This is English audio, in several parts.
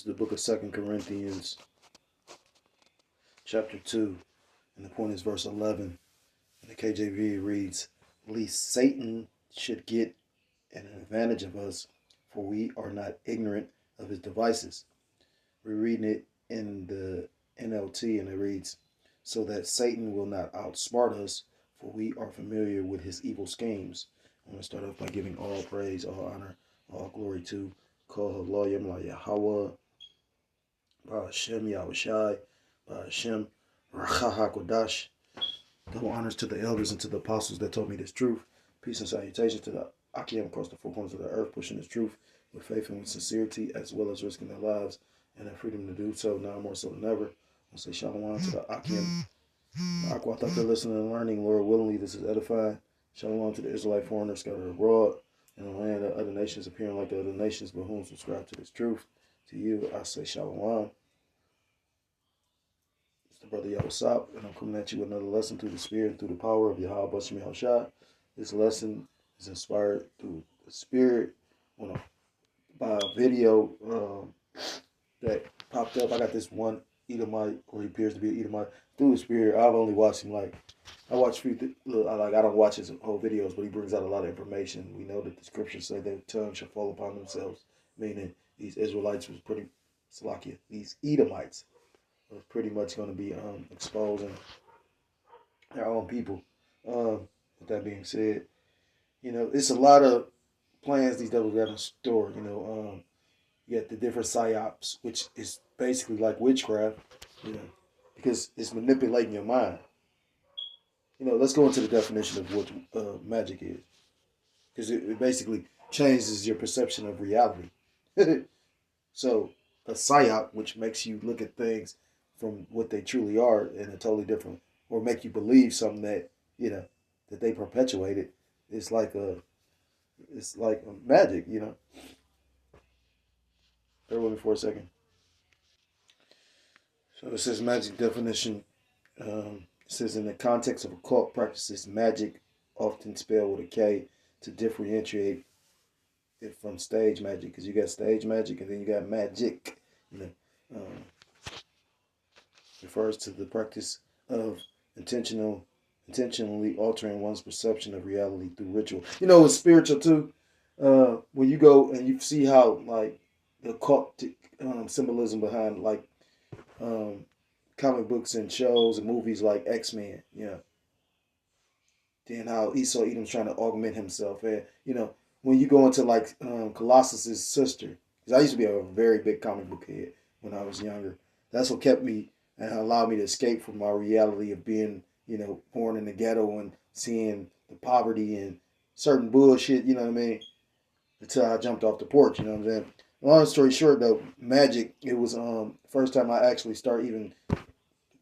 to the book of 2 Corinthians, chapter 2, and the point is verse 11. In the KJV it reads, "Lest Satan should get an advantage of us, for we are not ignorant of his devices." We're reading it in the NLT, and it reads, "So that Satan will not outsmart us, for we are familiar with his evil schemes." I'm going to start off by giving all praise, all honor, all glory to Kohalayim Yahweh, Hashem Yahushai, Hashem Racha HaKodash. Double honors to the elders and to the apostles that told me this truth. Peace and salutations to the Akim across the four corners of the earth, pushing this truth with faith and with sincerity, as well as risking their lives and their freedom to do so, now more so than ever. I'll say shalom to the Akim. Aqua, I thought they're listening and learning. Lord willingly, this is edifying. Shalom to the Israelite foreigners scattered abroad in the land of other nations, appearing like the other nations, but whom subscribe to this truth. To you, I say shalom. It's the brother Yahusap, and I'm coming at you with another lesson through the Spirit and through the power of Yahweh Bashem Yahushua. This lesson is inspired through the Spirit by a video that popped up. I got this one Edomite, or he appears to be an Edomite, through the Spirit. I've only watched him I don't watch his whole videos, but he brings out a lot of information. We know that the scriptures say their tongue shall fall upon themselves, meaning these Israelites was pretty Salakia. These Edomites was pretty much going to be exposing their own people. With that being said, it's a lot of plans these devils got in store. You got the different psyops, which is basically like witchcraft, because it's manipulating your mind. Let's go into the definition of what magic is, because it basically changes your perception of reality. So a psyop, which makes you look at things from what they truly are in a totally different, or make you believe something that that they perpetuated. It's like a magic. Bear with me for a second. So it says magic definition. It says in the context of occult practices, magic, often spelled with a K, to differentiate it from stage magic, because you got stage magic and then you got magic. Refers to the practice of intentionally altering one's perception of reality through ritual. It's spiritual too. When you go and you see how the occultic symbolism behind comic books and shows and movies like X-Men, then how Esau Edom's trying to augment himself, and when you go into Colossus's sister, because I used to be a very big comic book head when I was younger. That's what kept me and allowed me to escape from my reality of being born in the ghetto and seeing the poverty and certain bullshit, until I jumped off the porch, you know what I'm saying? Long story short, though, magic, it was first time I actually started even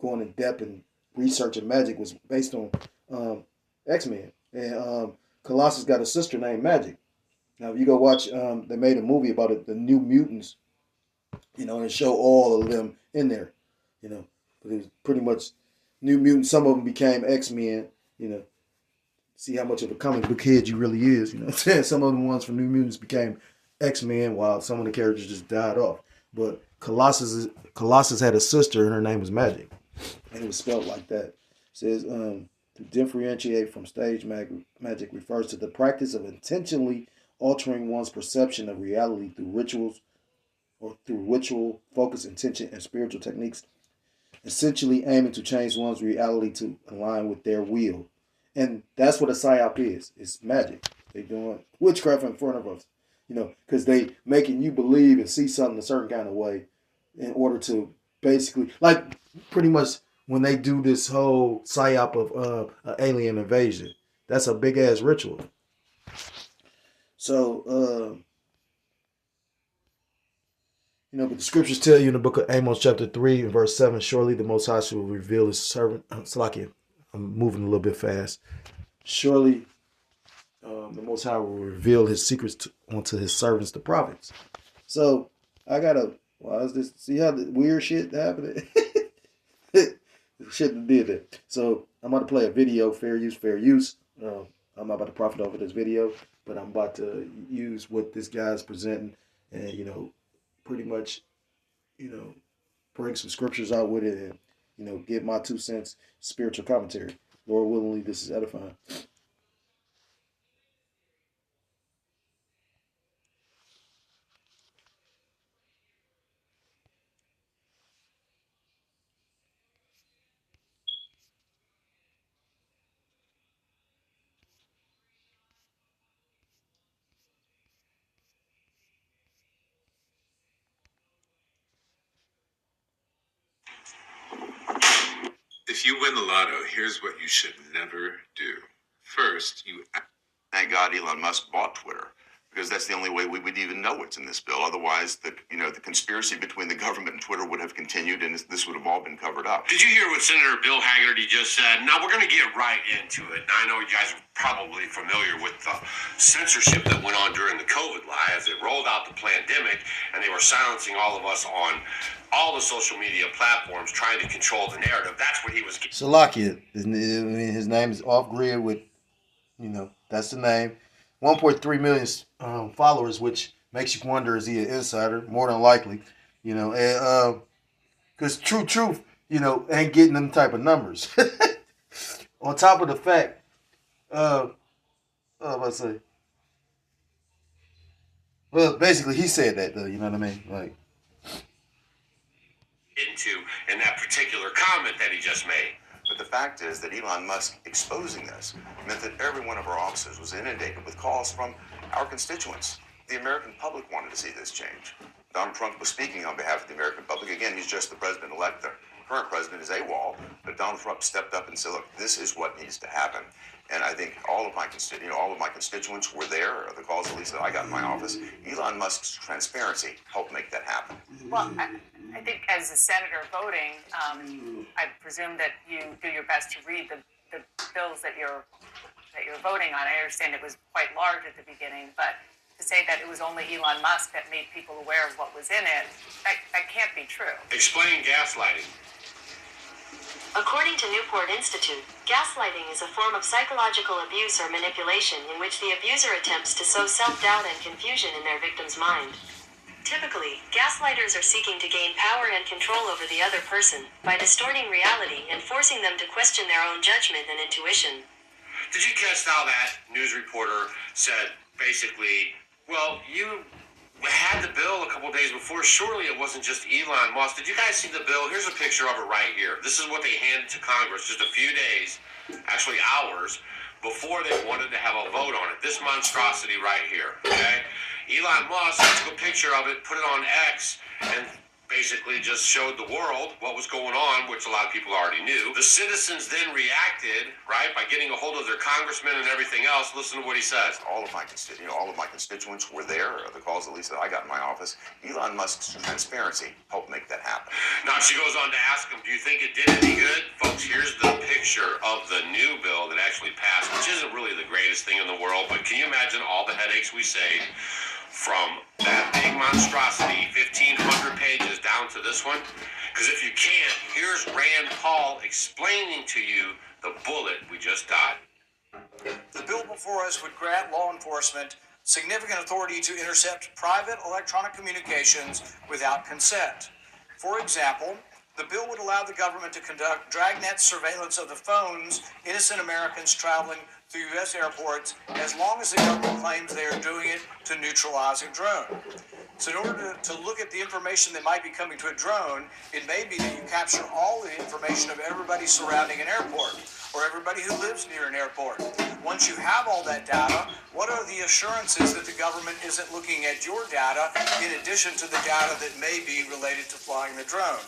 going in depth and researching magic was based on X-Men. And Colossus got a sister named Magic. Now, if you go watch, they made a movie about it, the New Mutants, and it showed all of them in there, But it was pretty much New Mutants. Some of them became X-Men, See how much of a comic book head you really is, Some of the ones from New Mutants became X-Men, while some of the characters just died off. But Colossus had a sister, and her name was Magic, and it was spelled like that. It says to differentiate from stage magic refers to the practice of intentionally altering one's perception of reality through rituals, or through ritual, focus, intention, and spiritual techniques, essentially aiming to change one's reality to align with their will. And that's what a psyop is. It's magic. They're doing witchcraft in front of us. Because they making you believe and see something a certain kind of way in order to basically, pretty much when they do this whole psyop of alien invasion, that's a big ass ritual. So, but the scriptures tell you in the book of Amos chapter 3 and verse 7, surely the Most High shall reveal his servant, Salakia, I'm moving a little bit fast. Surely the Most High will reveal his secrets unto his servants, the prophets. So I gotta, see how the weird shit happened? Shouldn't have did that. So I'm about to play a video, fair use. I'm not about to profit off of this video, but I'm about to use what this guy's presenting and, pretty much bring some scriptures out with it and, give my 2 cents spiritual commentary. Lord willingly, this is edifying. If you win the lotto, here's what you should never do. First, thank God Elon Musk bought Twitter, because that's the only way we would even know what's in this bill. Otherwise, the conspiracy between the government and Twitter would have continued, and this would have all been covered up. Did you hear what Senator Bill Hagerty just said? Now, we're going to get right into it. Now, I know you guys are probably familiar with the censorship that went on during the COVID lie as it rolled out the pandemic, and they were silencing all of us on all the social media platforms trying to control the narrative. That's what he was getting. Salakia, his name is Off Grid with, that's the name. 1.3 million followers, which makes you wonder, is he an insider? More than likely, because True Truth, ain't getting them type of numbers. On top of the fact, well, basically he said that though, you know what I mean? Like, into in that particular comment that he just made. But the fact is that Elon Musk exposing this meant that every one of our offices was inundated with calls from our constituents. The American public wanted to see this change. Donald Trump was speaking on behalf of the American public. Again, he's just the president-elect. The current president is AWOL, but Donald Trump stepped up and said, look, this is what needs to happen. And I think all of my constituents were there, or the calls at least that I got in my office. Elon Musk's transparency helped make that happen. Well, I think as a senator voting, I presume that you do your best to read the bills that you're voting on. I understand it was quite large at the beginning, but to say that it was only Elon Musk that made people aware of what was in it, that can't be true. Explain gaslighting. According to Newport Institute, gaslighting is a form of psychological abuse or manipulation in which the abuser attempts to sow self-doubt and confusion in their victim's mind. Typically, gaslighters are seeking to gain power and control over the other person by distorting reality and forcing them to question their own judgment and intuition. Did you catch how that news reporter said, basically, well, you had the bill a couple days before. Surely it wasn't just Elon Musk. Did you guys see the bill? Here's a picture of it right here. This is what they handed to Congress just a few days, actually hours, before they wanted to have a vote on it. This monstrosity right here, okay? Elon Musk took a picture of it, put it on X, and basically just showed the world what was going on, which a lot of people already knew. The citizens then reacted, right, by getting a hold of their congressmen and everything else. Listen to what he says. All of my constituents were there, or the calls at least that I got in my office. Elon Musk's transparency helped make that happen. Now she goes on to ask him, do you think it did any good? Folks, here's the picture of the new bill that actually passed, which isn't really the greatest thing in the world, but can you imagine all the headaches we saved from that big monstrosity, 1,500 pages, down to this one? Because if you can't, here's Rand Paul explaining to you the bullet we just got. The bill before us would grant law enforcement significant authority to intercept private electronic communications without consent. For example, the bill would allow the government to conduct dragnet surveillance of the phones innocent Americans traveling through U.S. airports as long as the government claims they are doing it to neutralize a drone. So in order to look at the information that might be coming to a drone, it may be that you capture all the information of everybody surrounding an airport or everybody who lives near an airport. Once you have all that data, what are the assurances that the government isn't looking at your data in addition to the data that may be related to flying the drone?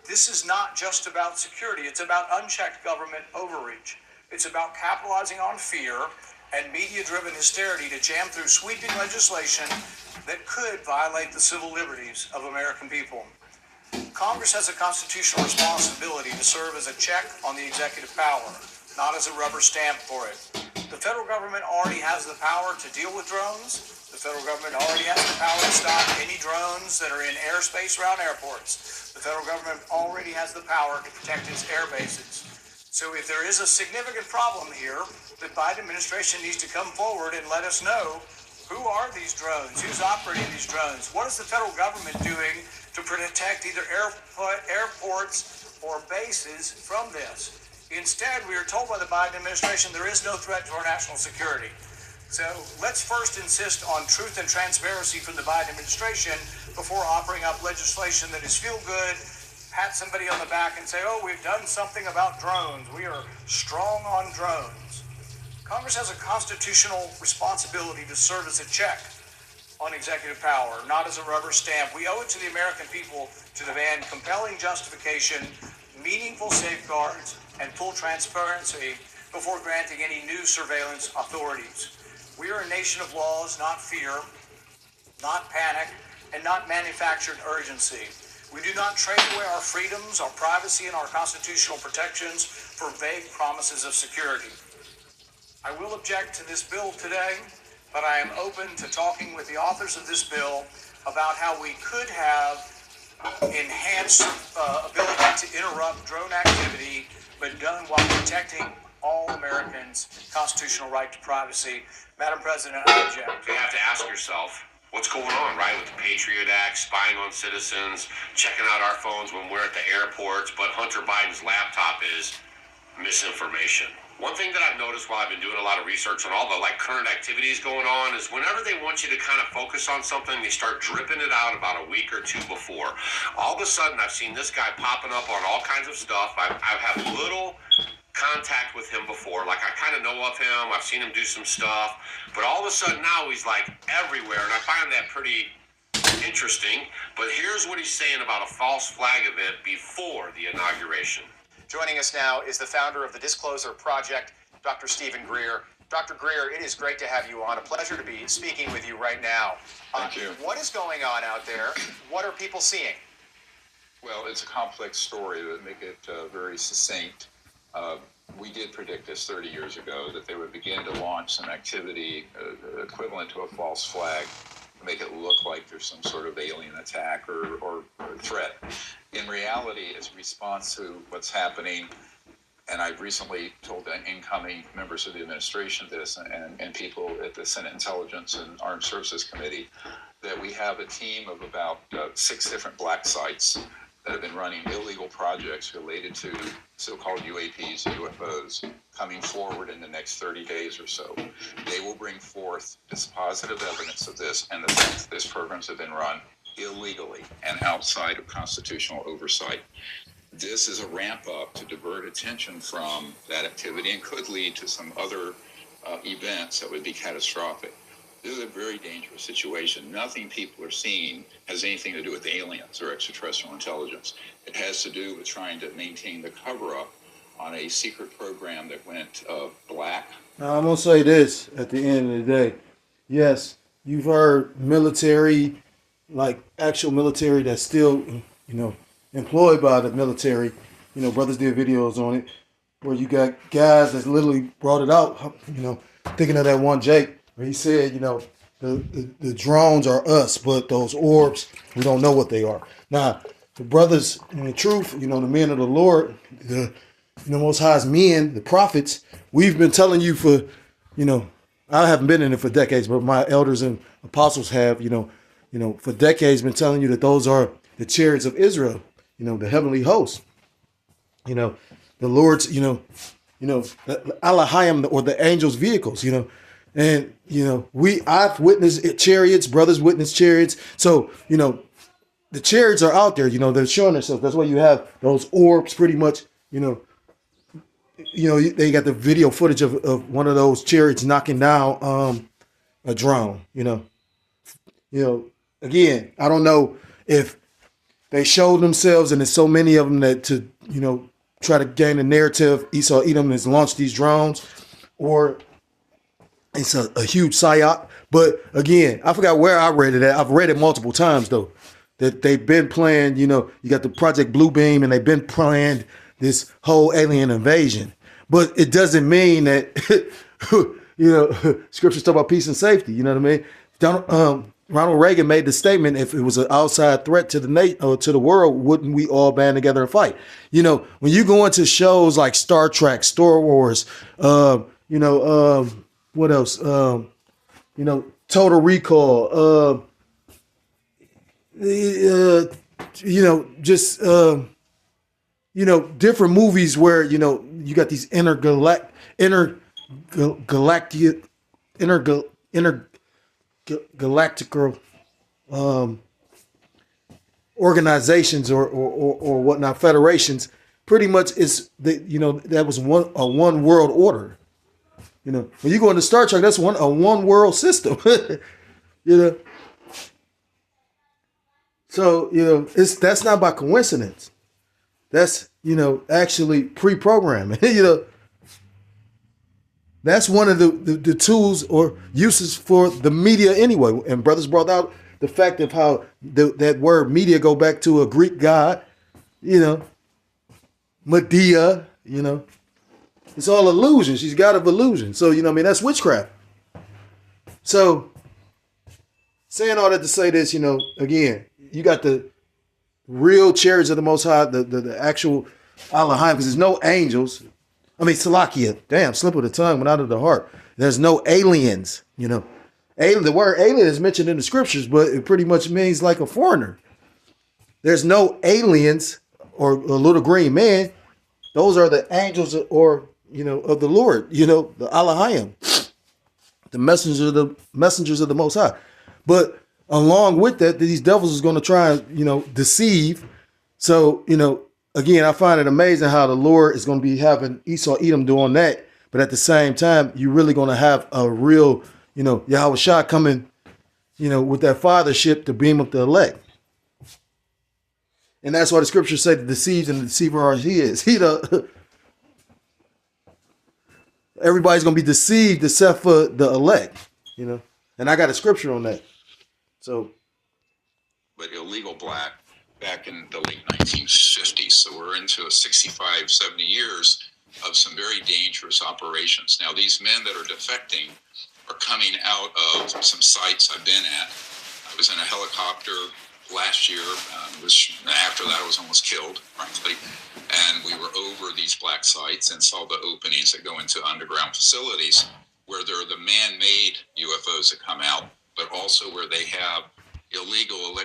This is not just about security. It's about unchecked government overreach. It's about capitalizing on fear and media-driven hysteria to jam through sweeping legislation that could violate the civil liberties of American people. Congress has a constitutional responsibility to serve as a check on the executive power, not as a rubber stamp for it. The federal government already has the power to deal with drones. The federal government already has the power to stop any drones that are in airspace around airports. The federal government already has the power to protect its air bases. So if there is a significant problem here, the Biden administration needs to come forward and let us know, who are these drones? Who's operating these drones? What is the federal government doing to protect either airports or bases from this. Instead, we are told by the Biden administration there is no threat to our national security. So let's first insist on truth and transparency from the Biden administration before offering up legislation that is feel good, pat somebody on the back and say, oh, we've done something about drones. We are strong on drones. Congress has a constitutional responsibility to serve as a check on executive power, not as a rubber stamp. We owe it to the American people to demand compelling justification, meaningful safeguards, and full transparency before granting any new surveillance authorities. We are a nation of laws, not fear, not panic, and not manufactured urgency. We do not trade away our freedoms, our privacy, and our constitutional protections for vague promises of security. I will object to this bill today, but I am open to talking with the authors of this bill about how we could have enhanced ability to interrupt drone activity, but done while protecting all Americans' constitutional right to privacy. Madam President, I object. You have to ask yourself, what's going on, right, with the Patriot Act, spying on citizens, checking out our phones when we're at the airports, but Hunter Biden's laptop is misinformation. One thing that I've noticed while I've been doing a lot of research on all the current activities going on is whenever they want you to kind of focus on something, they start dripping it out about a week or two before. All of a sudden, I've seen this guy popping up on all kinds of stuff. I've had little contact with him before. I kind of know of him. I've seen him do some stuff. But all of a sudden now he's everywhere. And I find that pretty interesting. But here's what he's saying about a false flag event before the inauguration. Joining us now is the founder of the Disclosure Project, Dr. Stephen Greer. Dr. Greer, it is great to have you on. A pleasure to be speaking with you right now. Thank you. What is going on out there? What are people seeing? Well, it's a complex story that make it very succinct. We did predict this 30 years ago that they would begin to launch some activity equivalent to a false flag to make it look like there's some sort of alien attack or threat. In reality, it's a response to what's happening, and I've recently told the incoming members of the administration this and people at the Senate Intelligence and Armed Services Committee that we have a team of about 6 different black sites that have been running illegal projects related to so-called UAPs and UFOs coming forward in the next 30 days or so. They will bring forth this positive evidence of this and the fact that these programs have been run illegally and outside of constitutional oversight. This is a ramp up to divert attention from that activity and could lead to some other events that would be catastrophic. This is a very dangerous situation. Nothing people are seeing has anything to do with aliens or extraterrestrial intelligence. It has to do with trying to maintain the cover-up on a secret program that went black. Now, I'm going to say this at the end of the day. Yes, you've heard military, actual military that's still, employed by the military. Brothers did videos on it where you got guys that literally brought it out, thinking of that one Jake, where he said, the drones are us, but those orbs, we don't know what they are. Now, the brothers, in the truth, the men of the Lord, the Most High's men, the prophets, we've been telling you for, I haven't been in it for decades, but my elders and apostles have, for decades been telling you that those are the chariots of Israel, the heavenly host. The Lord's, Elohim, or the angels' vehicles, And, I've witnessed chariots, brothers witnessed chariots. So, the chariots are out there, they're showing themselves. That's why you have those orbs pretty much, they got the video footage of one of those chariots knocking down a drone, Again, I don't know if they showed themselves and there's so many of them that to, try to gain a narrative, Esau Edom has launched these drones, or it's a huge psyop. But again, I forgot where I read it at. I've read it multiple times, though, that they've been playing, you got the Project Bluebeam, and they've been playing this whole alien invasion. But it doesn't mean that, scriptures talk about peace and safety. You know what I mean? Ronald Reagan made the statement, if it was an outside threat to the world, wouldn't we all band together and fight? When you go into shows like Star Trek, Star Wars, what else? Total Recall. just different movies where you got these intergalactical organizations or whatnot, federations. Pretty much is that was one world order. When you go into Star Trek, that's a one world system. So that's not by coincidence. That's actually pre-programming. That's one of the tools or uses for the media anyway. And brothers brought out the fact of how that word media go back to a Greek god, Medea, It's all illusion. She's God of illusion. So, that's witchcraft. So, saying all that to say this, again, you got the real chariots of the Most High, the actual Elohim, because there's no angels. I mean, Salakia, damn, slip of the tongue, but out of the heart. There's no aliens, The word alien is mentioned in the scriptures, but it pretty much means like a foreigner. There's no aliens or a little green man. Those are the angels or, of the Lord, the Elohim, the messengers of the Most High. But along with that, these devils is going to try and, deceive. So, again, I find it amazing how the Lord is going to be having Esau, Edom doing that. But at the same time, you're really going to have a real, Yahweh Shah coming, with that fathership to beam up the elect. And that's why the scriptures say the deceives and the deceiver are he is. Everybody's going to be deceived except for the elect, And I got a scripture on that. So. But illegal black back in the late 1950s. So we're into 65, 70 years of some very dangerous operations. Now, these men that are defecting are coming out of some sites I've been at. I was in a helicopter last year, which after that I was almost killed, frankly. And we were over these black sites and saw the openings that go into underground facilities where there are the man-made UFOs that come out, but also where they have illegal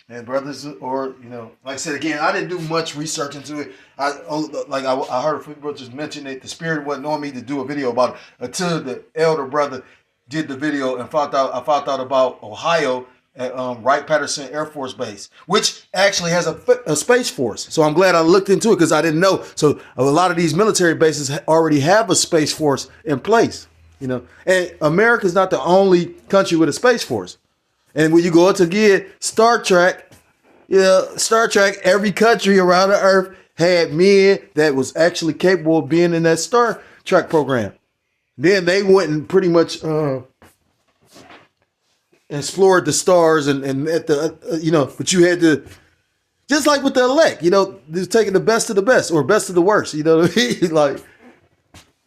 and brothers, or like I said again, I didn't do much research into it. I heard a few brothers mention it. The spirit wasn't on me to do a video about it until the elder brother did the video and found out about Ohio at Wright-Patterson Air Force Base, which actually has a space force. So I'm glad I looked into it because I didn't know. So a lot of these military bases already have a space force in place. And America's not the only country with a space force. And when you go to get Star Trek, every country around the earth had men that was actually capable of being in that Star Trek program. Then they went and pretty much explored the stars and at the, but you had to, just like with the elect, just taking the best of the best or best of the worst, what I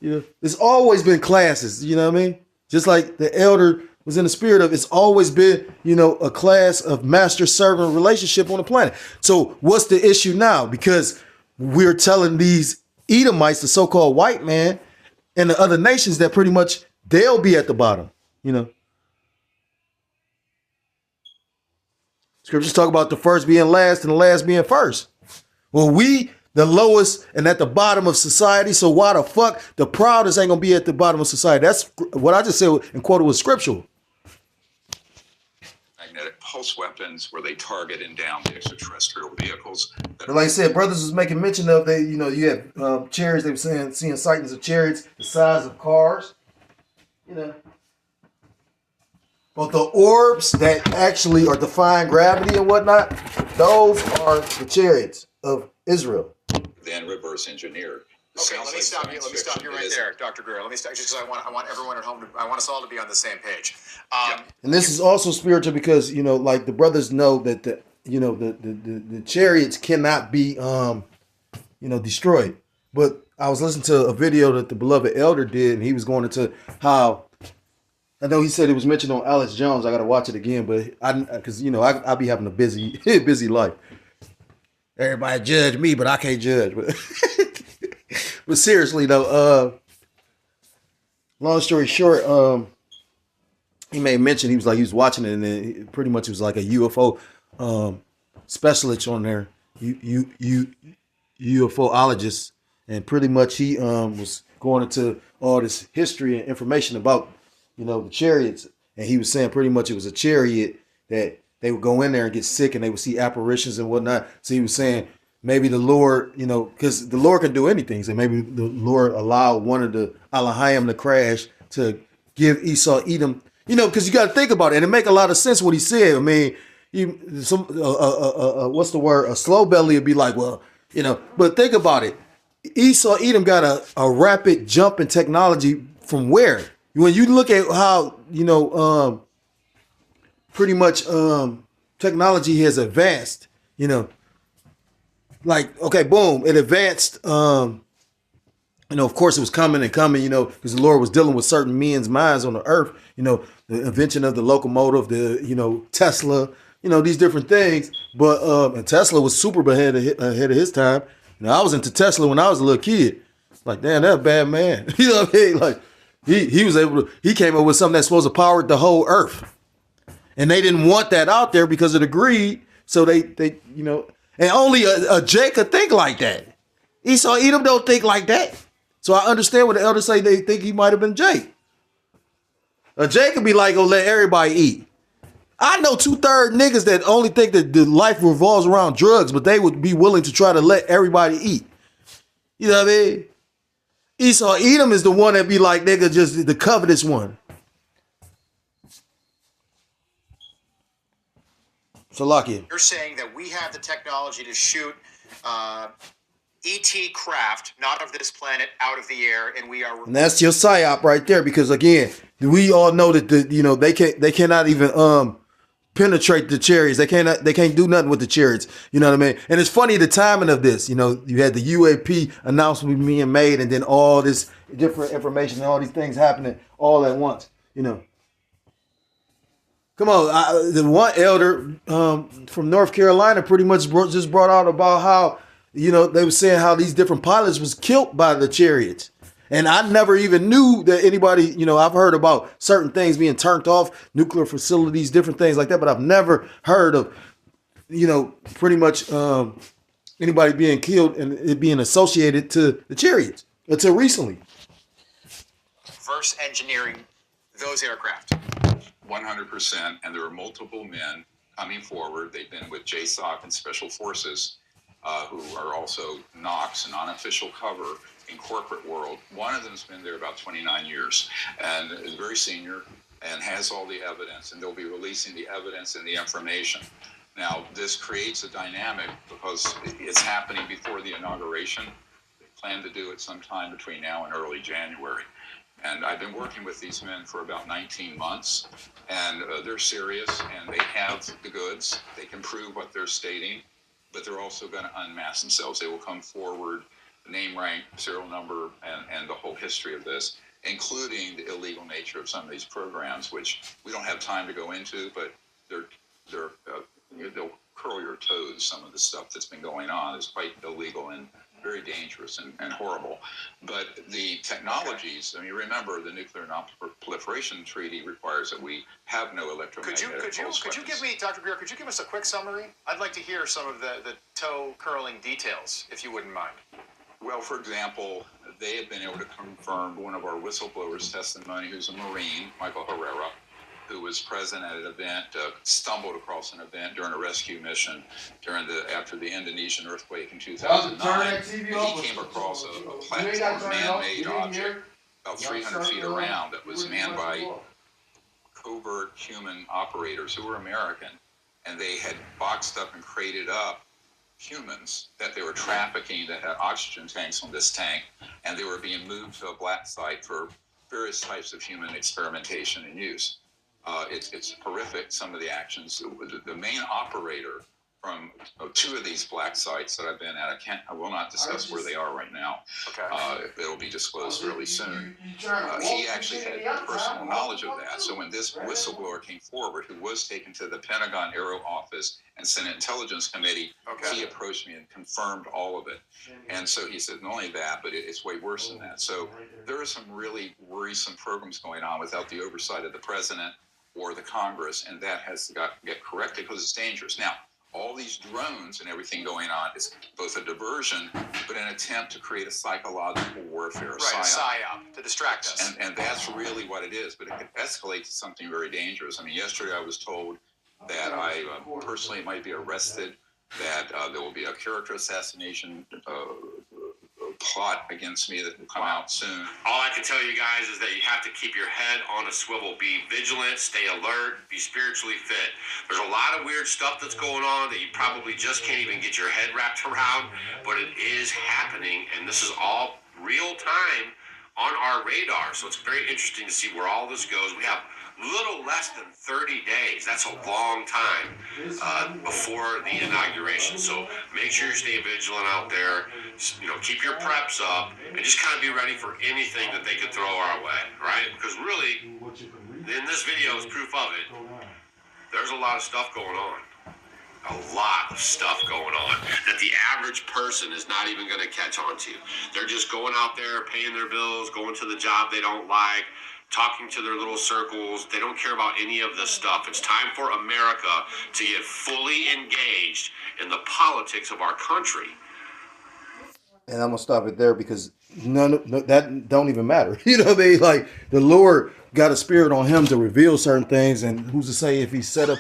mean? There's always been classes, what I mean? Just like the elder was in the spirit of, it's always been, a class of master-servant relationship on the planet. So what's the issue now? Because we're telling these Edomites, the so-called white man, and the other nations that pretty much they'll be at the bottom, Scriptures talk about the first being last and the last being first. Well, we the lowest and at the bottom of society. So why the fuck the proudest ain't gonna be at the bottom of society? That's what I just said and quoted was scriptural. Magnetic pulse weapons where they target and down the extraterrestrial vehicles. But like I said, brothers was making mention of you have chariots. They were seeing sightings of chariots the size of cars. But the orbs that actually are defying gravity and whatnot, those are the chariots of Israel. Then reverse engineered. Okay, let me stop you. Let me stop you right there, Dr. Greer. Let me stop just because I want everyone at home. I want us all to be on the same page. And this is also spiritual because like the brothers know that the chariots cannot be destroyed. But I was listening to a video that the beloved elder did, and he was going into how. I know he said it was mentioned on Alex Jones. I got to watch it again, but I be having a busy life. Everybody judge me, but I can't judge. But seriously though, long story short, he made mention he was watching it, and then pretty much it was like a UFO specialist on there, UFOologist, and pretty much he was going into all this history and information about the chariots, and he was saying pretty much it was a chariot that they would go in there and get sick, and they would see apparitions and whatnot. So he was saying maybe the Lord, because the Lord can do anything, so maybe the Lord allowed one of the Alahayim to crash to give Esau Edom, because you got to think about it, and it make a lot of sense what he said. I mean, what's the word? A slow belly would be like, well, but think about it. Esau Edom got a rapid jump in technology from where? When you look at how, pretty much technology has advanced, like, okay, boom, it advanced, of course it was coming and coming, because the Lord was dealing with certain men's minds on the earth, the invention of the locomotive, the, Tesla, these different things. But and Tesla was super ahead of his time. I was into Tesla when I was a little kid. Like, damn, that's a bad man. You know what I mean? Like, he came up with something that's supposed to power the whole earth. And they didn't want that out there because of the greed. So they and only a Jake could think like that. Esau Edom don't think like that. So I understand what the elders say. They think he might have been Jake. A Jake could be like, oh, let everybody eat. I know 2/3 niggas that only think that the life revolves around drugs, but they would be willing to try to let everybody eat. You know what I mean? Esau Edom is the one that be like, nigga, just the covetous one. So, Lucky. You're saying that we have the technology to shoot ET craft, not of this planet, out of the air, and we are. And that's your psyop right there, because again, we all know that they cannot even penetrate the chariots. They can't do nothing with the chariots. You know what I mean? And it's funny the timing of this. You had the UAP announcement being made, and then all this different information and all these things happening all at once. Come on, the one elder from North Carolina pretty much just brought out about how they were saying how these different pilots was killed by the chariots. And I never even knew that anybody, I've heard about certain things being turned off, nuclear facilities, different things like that, but I've never heard of, pretty much anybody being killed and it being associated to the chariots until recently. Reverse engineering those aircraft. 100%, and there are multiple men coming forward. They've been with JSOC and Special Forces, who are also NOx, non-official cover in corporate world. One of them's been there about 29 years and is very senior and has all the evidence, and they'll be releasing the evidence and the information. Now, this creates a dynamic because it's happening before the inauguration. They plan to do it sometime between now and early January. And I've been working with these men for about 19 months, and they're serious, and they have the goods. They can prove what they're stating, but they're also going to unmask themselves. They will come forward, name, rank, serial number, and the whole history of this, including the illegal nature of some of these programs, which we don't have time to go into, but they'll curl your toes. Some of the stuff that's been going on is quite illegal and very dangerous and horrible. But the technologies, remember the Nuclear Non-Proliferation Treaty requires that we have no electromagnetic pulse Could you give me, Dr. Greer, could you give us a quick summary? I'd like to hear some of the toe curling details, if you wouldn't mind. Well, for example, they have been able to confirm one of our whistleblowers' testimony, who's a Marine, Michael Herrera, who was present at an event, stumbled across an event during a rescue mission after the Indonesian earthquake in 2009. He came across a platform, man-made object, about 300 feet around, that was manned by covert human operators who were American, and they had boxed up and crated up humans that they were trafficking that had oxygen tanks on this tank, and they were being moved to a black site for various types of human experimentation and use. It's horrific, some of the actions. The main operator from two of these black sites that I've been at, I will not discuss where they are right now. Okay. It'll be disclosed fairly soon. He actually had personal knowledge of that. So when this whistleblower came forward, who was taken to the Pentagon Aero Office and Senate Intelligence Committee, he approached me and confirmed all of it. And so he said, not only that, but it's way worse than that. So there are some really worrisome programs going on without the oversight of the president or the Congress, and that has got to get corrected because it's dangerous. Now, all these drones and everything going on is both a diversion, but an attempt to create a psychological warfare, Right, a psyop, to distract us. and that's really what it is, but it could escalate to something very dangerous. I mean, yesterday I was told that I personally might be arrested, that there will be a character assassination plot against me that will come out soon. All I can tell you guys is that you have to keep your head on a swivel. Be vigilant, stay alert, be spiritually fit. There's a lot of weird stuff that's going on that you probably just can't even get your head wrapped around, but it is happening, and this is all real time on our radar. So it's very interesting to see where all this goes. We have little less than 30 days. That's a long time before the inauguration. So make sure you're staying vigilant out there. You know, keep your preps up and just kind of be ready for anything that they could throw our way, right? Because really, in this video is proof of it. There's a lot of stuff going on. A lot of stuff going on that the average person is not even going to catch on to. They're just going out there, paying their bills, going to the job they don't like, talking to their little circles. They don't care about any of this stuff. It's time for America to get fully engaged in the politics of our country. And I'm gonna stop it there because that don't even matter. You know what I mean? Like the Lord got a spirit on him to reveal certain things, and who's to say if he's set up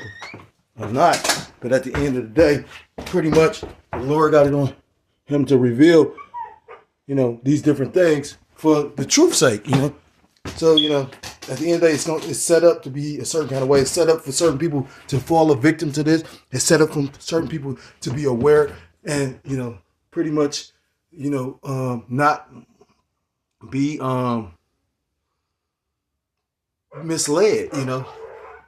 or not? But at the end of the day, pretty much the Lord got it on him to reveal, you know, these different things for the truth's sake. You know, so you know, at the end of the day, it's set up to be a certain kind of way. It's set up for certain people to fall a victim to this. It's set up for certain people to be aware and, you know, pretty much, you know, not be misled. You know,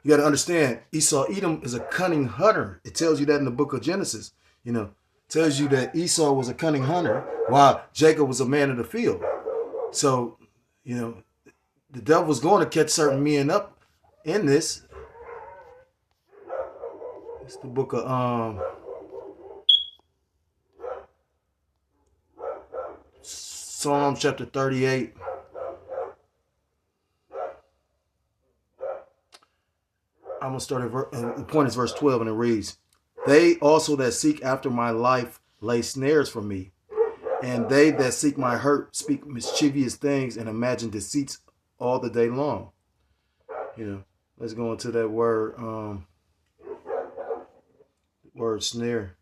you got to understand, Esau, Edom is a cunning hunter. It tells you that in the book of Genesis. You know, it tells you that Esau was a cunning hunter while Jacob was a man of the field. So, you know, the devil was going to catch certain men up in this. It's the book of Psalms chapter 38. I'm going to start at the point is verse 12, and it reads, "They also that seek after my life lay snares for me, and they that seek my hurt speak mischievous things and imagine deceits all the day long." You know, let's go into that word, word snare.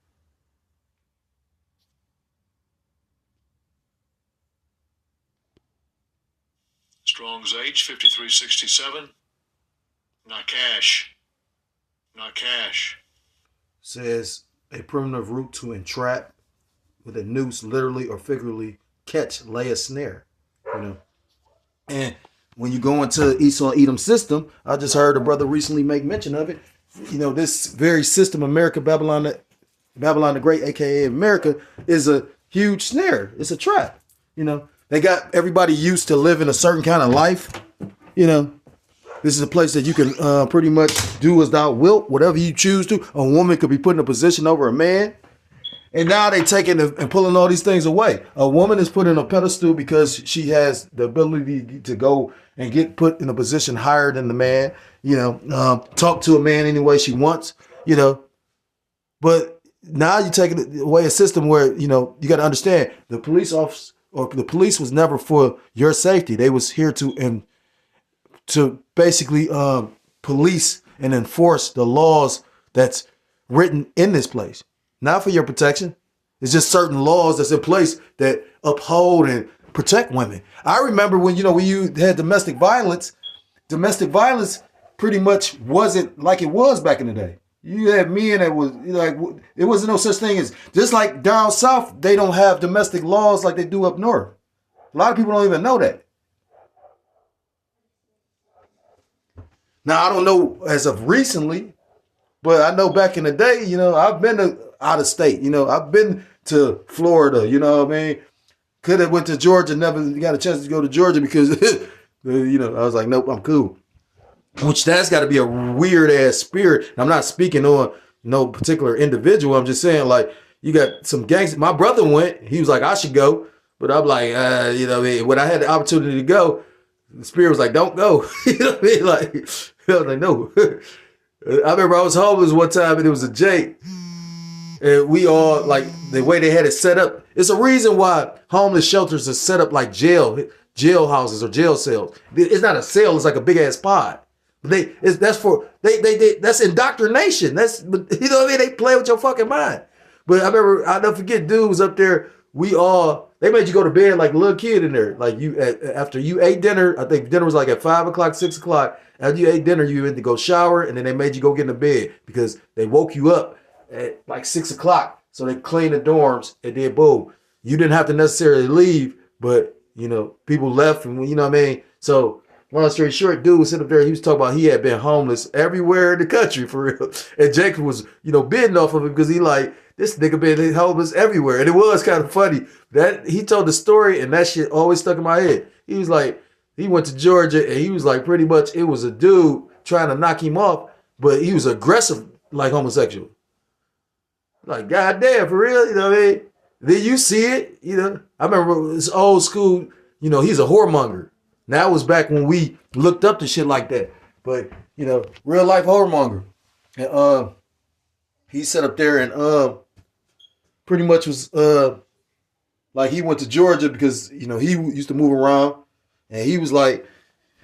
Strong's H 5367. Nakash. Says a primitive root to entrap with a noose, literally or figuratively catch, lay a snare. You know, and when you go into Esau Edom system, I just heard a brother recently make mention of it. You know, this very system, America, Babylon the Great, aka America, is a huge snare. It's a trap. You know, they got everybody used to living a certain kind of life. You know, this is a place that you can pretty much do as thou wilt, whatever you choose to. A woman could be put in a position over a man. And now they taking and pulling all these things away. A woman is put in a pedestal because she has the ability to go and get put in a position higher than the man. You know, talk to a man any way she wants. You know, but now you're taking away a system where, you know, you got to understand the police officer or the police was never for your safety. They was here to basically police and enforce the laws that's written in this place. Not for your protection. It's just certain laws that's in place that uphold and protect women. I remember when, you know, when you had domestic violence pretty much wasn't like it was back in the day. You had men that was like, it wasn't no such thing as, just like down south, they don't have domestic laws like they do up north. A lot of people don't even know that. Now, I don't know as of recently, but I know back in the day, you know, I've been out of state, you know, I've been to Florida, you know what I mean? Could have went to Georgia, never got a chance to go to Georgia because, you know, I was like, nope, I'm cool. Which that's got to be a weird ass spirit. I'm not speaking on no particular individual. I'm just saying, like, you got some gangsters. My brother went, he was like, I should go. But I'm like, you know what I mean? When I had the opportunity to go, the spirit was like, don't go. You know what I mean? Like, I was like, no. I remember I was homeless one time and it was a Jake. And we all, like, the way they had it set up. It's a reason why homeless shelters are set up like jail houses or jail cells. It's not a cell, it's like a big ass pod. That's indoctrination. That's, you know what I mean? They play with your fucking mind. But I remember, I'll never forget, dudes up there, they made you go to bed like a little kid in there. Like, after you ate dinner, I think dinner was like at 5 o'clock, 6 o'clock. After you ate dinner, you had to go shower, and then they made you go get in the bed because they woke you up at like 6 o'clock. So they cleaned the dorms, and then boom, you didn't have to necessarily leave, but people left, and you know what I mean? So long story short, dude was sitting up there, he was talking about he had been homeless everywhere in the country for real. And Jake was, bidding off of him because he like, this nigga been homeless everywhere. And it was kind of funny. That he told the story, and that shit always stuck in my head. He was like, he went to Georgia, and he was like, pretty much it was a dude trying to knock him off, but he was aggressive like homosexual. Like, goddamn, for real, you know what I mean? Then you see it, I remember this old school, he's a whoremonger. Now it was back when we looked up to shit like that. But, real life whoremonger. And he sat up there and pretty much was like he went to Georgia because, he used to move around. And he was like,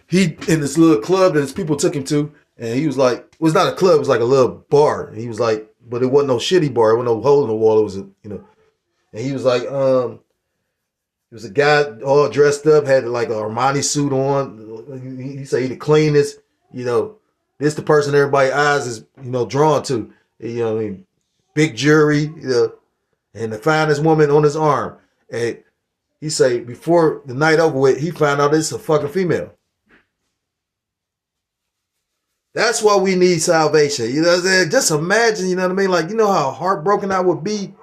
he in this little club that his people took him to. And he was like, it was not a club, it was like a little bar. And he was like, but it wasn't no shitty bar. It wasn't no hole in the wall. It was, and he was like, it was a guy all dressed up, had like a Armani suit on. He said he the cleanest, this the person everybody's eyes is, drawn to. What I mean? Big jewelry, and the finest woman on his arm. And he say before the night over with, he found out it's a fucking female. That's why we need salvation. You know what I'm saying? Just imagine, you know what I mean? Like, you know how heartbroken I would be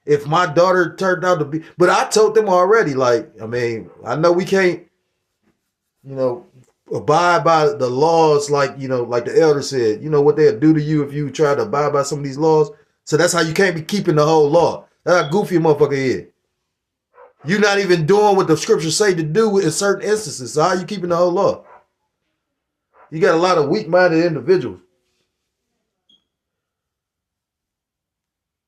if my daughter turned out to be. But I told them already, like, I mean, I know we can't, abide by the laws like, like the elder said, what they'll do to you if you try to abide by some of these laws. So that's how you can't be keeping the whole law. That's how goofy a motherfucker is. You're not even doing what the scriptures say to do in certain instances. So how you keeping the whole law? You got a lot of weak-minded individuals.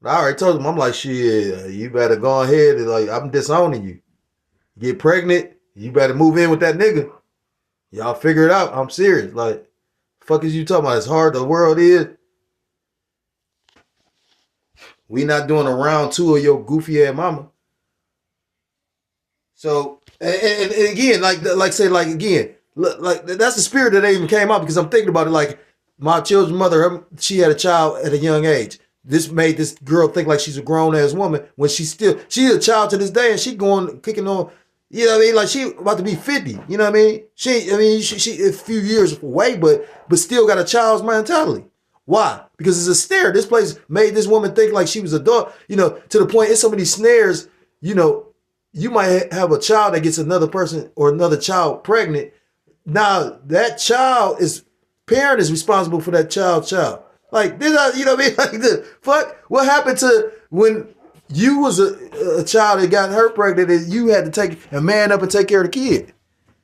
I already told him, I'm like, shit, you better go ahead and like, I'm disowning you. Get pregnant, you better move in with that nigga. Y'all figure it out. I'm serious. Like, fuck is you talking about? As hard the world is. We not doing a round two of your goofy ass mama. So, and again, like again, like that's the spirit that they even came out because I'm thinking about it. Like my children's mother, she had a child at a young age. This made this girl think like she's a grown ass woman when she's a child to this day, and she going kicking on. You know what I mean? Like she about to be 50. You know what I mean? She a few years away, but still got a child's mentality. Why? Because it's a snare. This place made this woman think like she was a dog. To the point, it's so many snares. You might have a child that gets another person or another child pregnant. Now that parent is responsible for that child. Like this, you know what I mean? Like the fuck, what happened to when you was a child that got her pregnant and you had to take a man up and take care of the kid?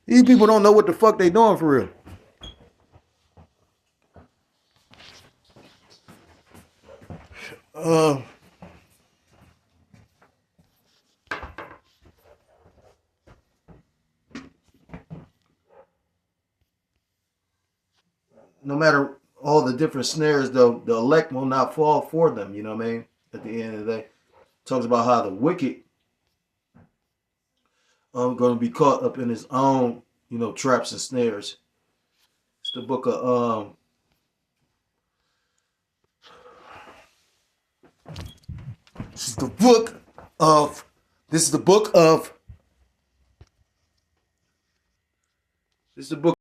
These people don't know what the fuck they doing for real. No matter all the different snares, though, the elect will not fall for them. You know what I mean? At the end of the day, it talks about how the wicked are going to be caught up in his own, traps and snares. It's the book of This is the book of. This is the book of. This is the book.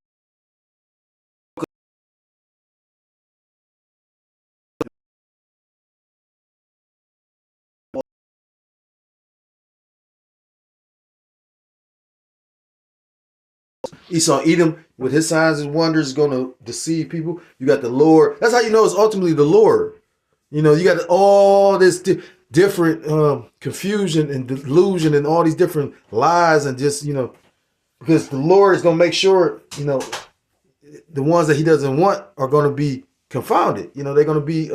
Esau, Edom, with his signs and wonders, is going to deceive people. You got the Lord. That's how you know it's ultimately the Lord. You got all this different confusion and delusion and all these different lies and just, because the Lord is going to make sure, the ones that he doesn't want are going to be confounded. They're going to be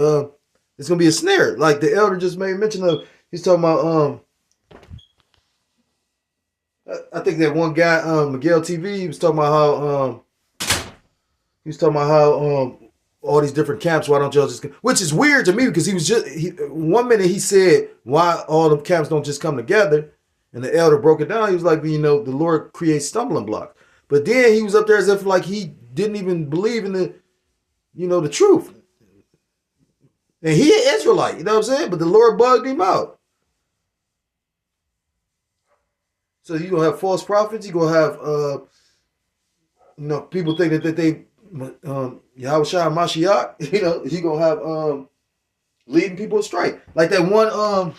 It's gonna be a snare. Like the elder just made mention of. He's talking about I think that one guy, Miguel TV, he was talking about how all these different camps. Why don't y'all just? Which is weird to me because he was just 1 minute he said why all the camps don't just come together, and the elder broke it down. He was like, the Lord creates stumbling blocks, but then he was up there as if like he didn't even believe in the truth. And he an Israelite, you know what I'm saying? But the Lord bugged him out. So you're going to have false prophets. You're going to have, people think that they, Yahushua Mashiach, you're going to have leading people astray. Like that one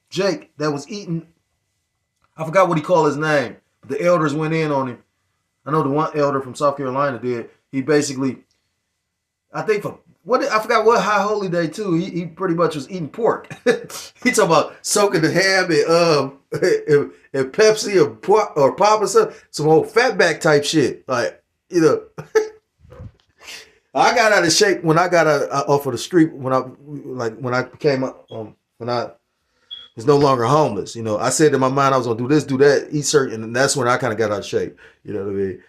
Jake that was eating, I forgot what he called his name. The elders went in on him. I know the one elder from South Carolina did. He basically, I think I forgot what high holy day too. He pretty much was eating pork. He talking about soaking the ham and Pepsi or pop or something, some old fatback type shit. Like I got out of shape when I got off of the street when I came up when I was no longer homeless. I said in my mind I was gonna do this, do that, eat certain, and that's when I kind of got out of shape. You know what I mean?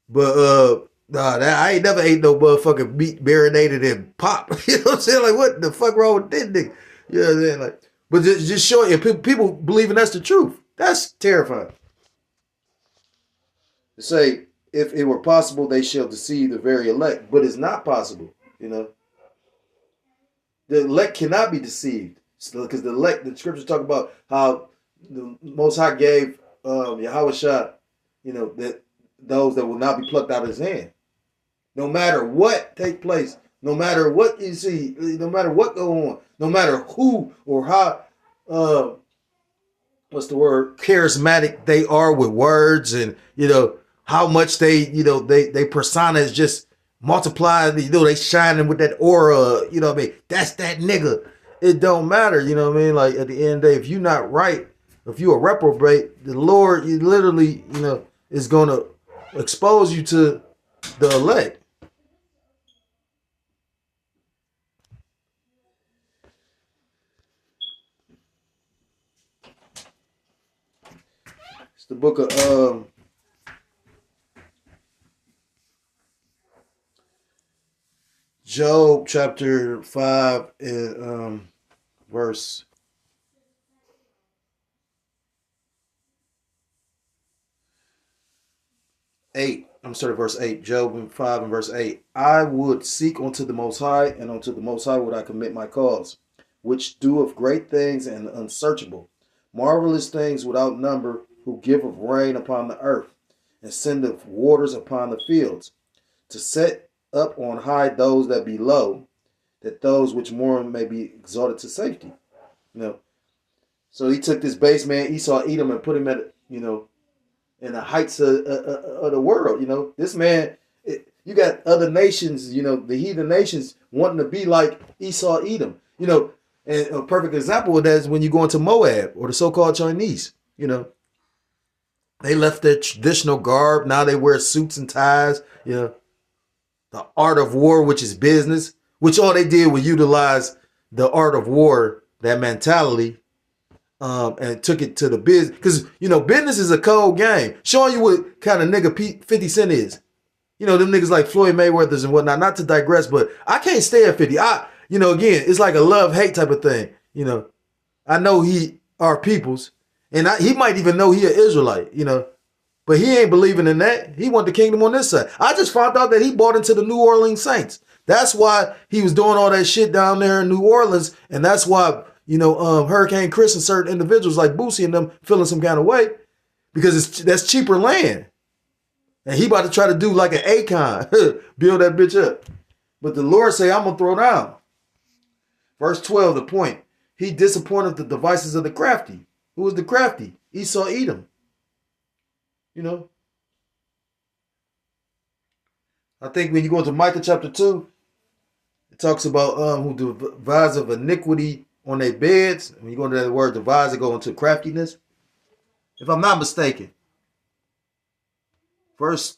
But I ain't never ate no motherfucking meat marinated in pop. You know what I'm saying? Like, what the fuck wrong with this nigga? You know what I'm saying? Like, but just showing you, people believing that's the truth. That's terrifying. To say, if it were possible, they shall deceive the very elect. But it's not possible, The elect cannot be deceived. Because the elect, the scriptures talk about how the Most High gave Yahushua, that those that will not be plucked out of his hand. No matter what take place, no matter what you see, no matter what go on, no matter who or how, charismatic they are with words, and how much they persona is just multiplied. They shining with that aura. That's that nigga. It don't matter. Like at the end of the day, if you're not right, if you a reprobate, the Lord, literally, is gonna expose you to the elect. It's the book of Job, chapter 5, and verse 8. I'm starting verse 8. Job 5 and verse 8. I would seek unto the Most High, and unto the Most High would I commit my cause, which doeth great things and unsearchable, marvelous things without number, who giveth rain upon the earth, and sendeth waters upon the fields, to set up on high those that be low, that those which mourn may be exalted to safety. So he took this base man, Esau, Edom, and put him at, in the heights of the world. This man, you got other nations, the heathen nations wanting to be like Esau, Edom. And a perfect example of that is when you go into Moab or the so-called Chinese. They left their traditional garb. Now they wear suits and ties. The art of war, which is business, which all they did was utilize the art of war, that mentality, and took it to the business. Because, business is a cold game. Showing you what kind of nigga 50 Cent is. Them niggas like Floyd Mayweather's and whatnot. Not to digress, but I can't stay at 50. Again, it's like a love-hate type of thing. I know he our peoples, and he might even know he an Israelite, but he ain't believing in that. He want the kingdom on this side. I just found out that he bought into the New Orleans Saints. That's why he was doing all that shit down there in New Orleans, and that's why Hurricane Chris and certain individuals like Boosie and them feeling some kind of way, because that's cheaper land, and he about to try to do like an Akon, build that bitch up. But the Lord say, I'm gonna throw down. Verse 12, the point. He disappointed the devices of the crafty. Who was the crafty? Esau, Edom. I think when you go into Micah chapter 2, it talks about who devise of iniquity on their beds. When you go into that word devise, it go into craftiness. If I'm not mistaken. Verse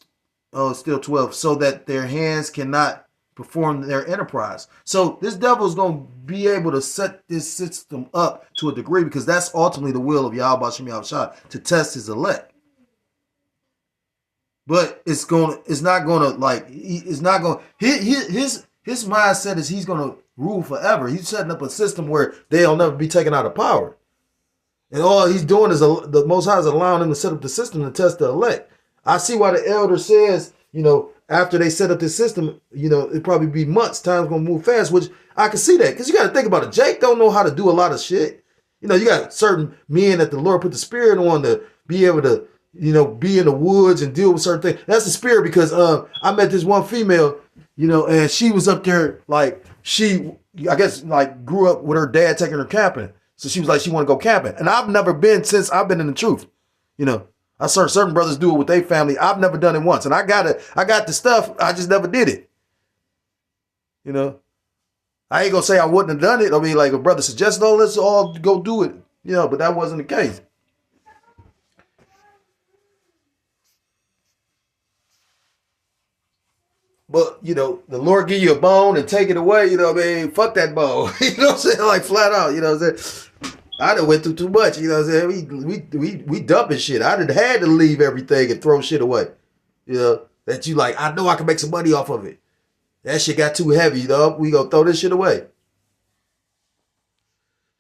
still 12. So that their hands cannot perform their enterprise. So this devil is going to be able to set this system up to a degree because that's ultimately the will of Yahweh Shem Yahushua, to test his elect. But it's not gonna like it's not gonna his mindset is he's gonna rule forever. He's setting up a system where they'll never be taken out of power. And all he's doing is the Most High is allowing him to set up the system to test the elect. I see why the elder says, after they set up this system, it'd probably be months. Time's gonna move fast, which I can see that. Because you got to think about it. Jake don't know how to do a lot of shit. You got certain men that the Lord put the spirit on to be able to, be in the woods and deal with certain things. That's the spirit because I met this one female, and she was up there like I guess like grew up with her dad taking her camping. So she was like, she want to go camping. And I've never been since I've been in the truth. I saw certain brothers do it with their family. I've never done it once. And I got the stuff. I just never did it. I ain't going to say I wouldn't have done it. I mean, like a brother suggested, let's all go do it. But that wasn't the case. But, the Lord give you a bone and take it away, fuck that bone. You know what I'm saying? Like flat out, what I'm saying? I done went through too much, what I'm saying? We dumping shit. I done had to leave everything and throw shit away. That you like, I know I can make some money off of it. That shit got too heavy, we gonna throw this shit away.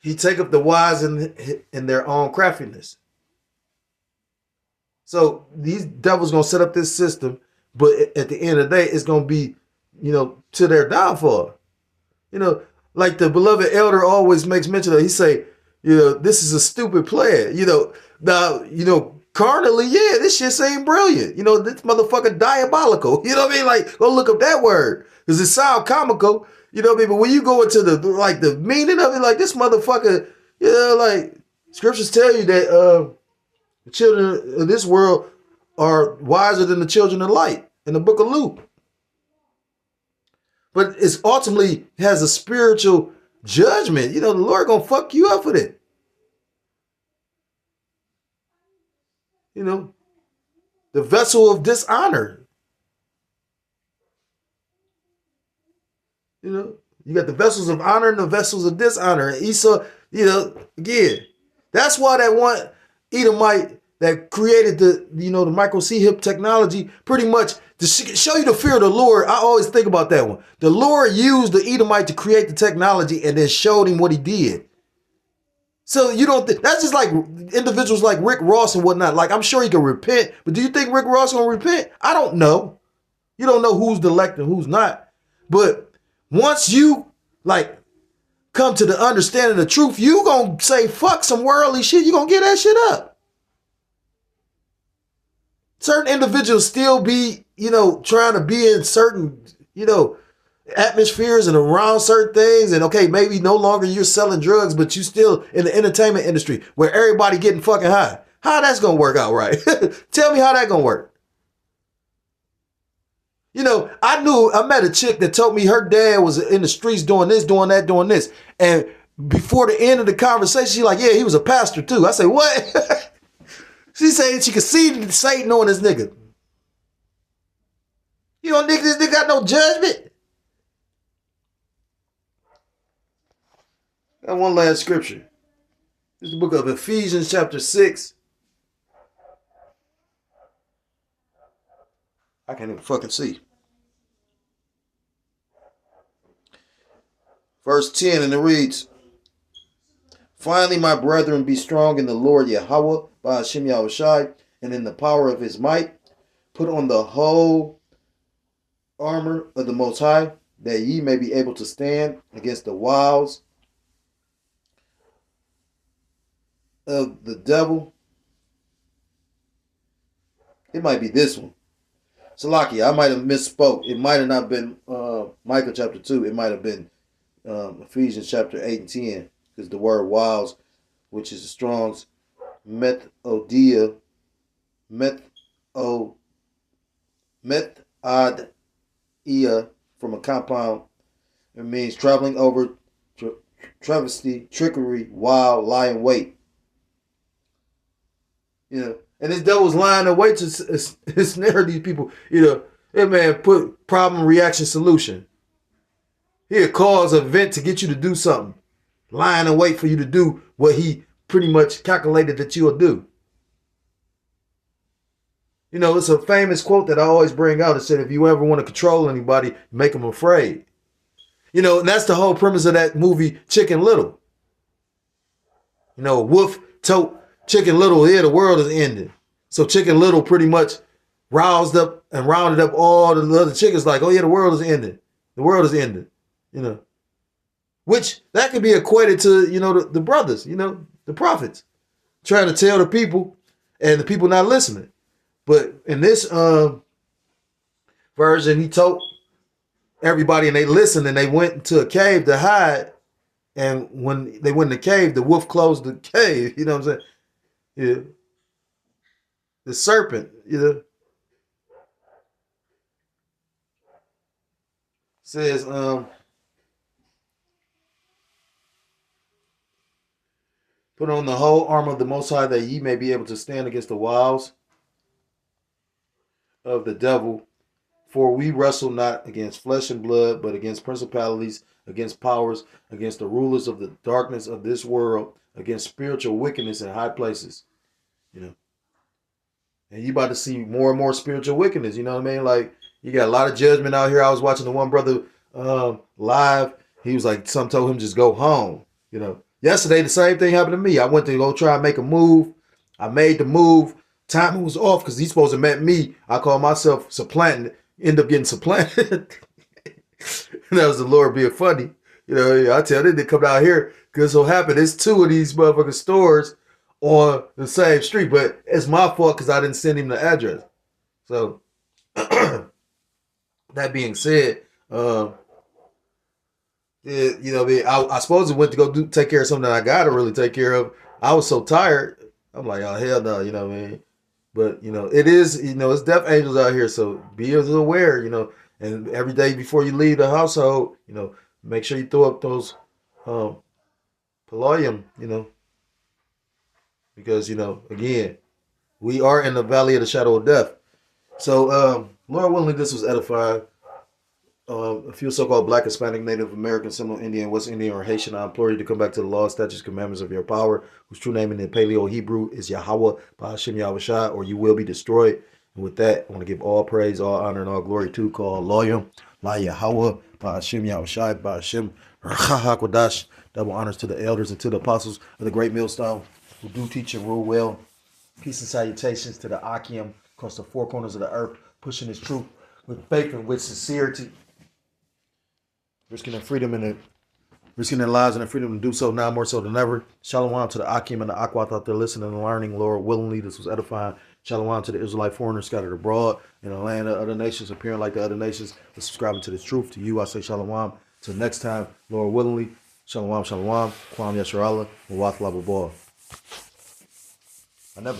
He take up the wise in their own craftiness. So these devils gonna set up this system, but at the end of the day, it's gonna be, to their downfall. Like the beloved elder always makes mention of, he say, this is a stupid plan. Now, carnally, yeah, this shit ain't brilliant. This motherfucker diabolical. You know what I mean? Like, go look up that word. Because it sound comical. You know what I mean? But when you go into the meaning of it, like this motherfucker, like scriptures tell you that the children of this world are wiser than the children of light in the book of Luke. But it's ultimately has a spiritual judgment. The Lord gonna fuck you up with it. The vessel of dishonor. You got the vessels of honor and the vessels of dishonor. And Esau, again, that's why that one Edomite that created the micro C-hip technology pretty much to show you the fear of the Lord. I always think about that one. The Lord used the Edomite to create the technology and then showed him what he did. So you don't think that's just like individuals like Rick Ross and whatnot. Like I'm sure he can repent, but do you think Rick Ross gonna repent? I don't know. You don't know who's the elect and who's not. But once you like come to the understanding of the truth, you gonna say fuck some worldly shit. You gonna get that shit up. Certain individuals still be, trying to be in certain, atmospheres and around certain things. And okay, maybe no longer you're selling drugs, but you still in the entertainment industry where everybody getting fucking high. How that's going to work out right? Tell me how that going to work. I met a chick that told me her dad was in the streets doing this, doing that, doing this. And before the end of the conversation, she like, yeah, he was a pastor too. I say, what? She said she could see Satan on this nigga. You don't think this nigga got no judgment? Got one last scripture. This is the book of Ephesians chapter 6. I can't even fucking see. Verse 10, and it reads, finally, my brethren, be strong in the Lord Yahweh, by Hashem Yahushai, and in the power of his might. Put on the whole armor of the Most High, that ye may be able to stand against the wiles of the devil. It might be this one. Salaki, I might have misspoke. It might have not been Micah chapter 2. It might have been Ephesians chapter 8 and 10. Because the word wiles, which is the Strong's methodia, from a compound, it means traveling over, travesty, trickery, wild, lie in wait. And this devil was lying in wait to snare these people. Hey man, put problem, reaction, solution. He'll cause an event to get you to do something. Lying in wait for you to do what he pretty much calculated that you'll do. You know, it's a famous quote that I always bring out. It said, if you ever want to control anybody, make them afraid. You know, and that's the whole premise of that movie, Chicken Little. You know, Wolf told Chicken Little, yeah, the world is ending. So Chicken Little pretty much roused up and rounded up all the other chickens like, oh yeah, the world is ending. The world is ending. You know, which that could be equated to, you know, the brothers, you know, the prophets trying to tell the people and the people not listening. But in this version, he told everybody and they listened and they went into a cave to hide. And when they went in the cave, the wolf closed the cave. You know what I'm saying? Yeah. The serpent, you know, says, put on the whole armor of the Most High that ye may be able to stand against the wiles of the devil. For we wrestle not against flesh and blood, but against principalities, against powers, against the rulers of the darkness of this world, against spiritual wickedness in high places. You know, and you about to see more and more spiritual wickedness. You know what I mean? Like, you got a lot of judgment out here. I was watching the one brother live. He was like, some told him just go home. You know, yesterday the same thing happened to me. I went to go try and make a move. I made the move. Timing was off because he's supposed to met me. I call myself supplanting. End up getting supplanted. And that was the Lord being funny. You know, I tell them they come down here because so happened it's two of these motherfucking stores on the same street, but it's my fault because I didn't send him the address. So that being said, you know, I suppose I went to go take care of something that I gotta really take care of. I was so tired. I'm like, oh hell no, you know what I mean? But, you know, it is, you know, it's death angels out here. So be as aware, you know, and every day before you leave the household, you know, make sure you throw up those Paloyum, you know, because, you know, again, we are in the valley of the shadow of death. So, Lord willing, this was edifying. A few so-called Black, Hispanic, Native American, Seminole Indian, West Indian, or Haitian, I implore you to come back to the law, statutes, commandments of your power, whose true name in the Paleo-Hebrew is Yahweh, Ba'ashem Yahushua, or you will be destroyed. And with that, I want to give all praise, all honor, and all glory to call Loyam, La Yahweh, Ba'ashem Yahushua, Ba'ashem Rachahakwadash. Double honors to the elders and to the apostles of the great millstone who do teach and rule well. Peace and salutations to the Akim across the four corners of the earth, pushing his truth with faith and with sincerity. Risking their freedom and risking their lives and their freedom to do so now more so than ever. Shalom to the Akim and the Aquath out there listening and learning. Lord, willingly, this was edifying. Shalom to the Israelite foreigners scattered abroad in the land of other nations, appearing like the other nations, but subscribing to this truth. To you, I say shalom. Till next time, Lord, willingly. Shalom, shalom. Kwam Yasharallah. Wath Lababah.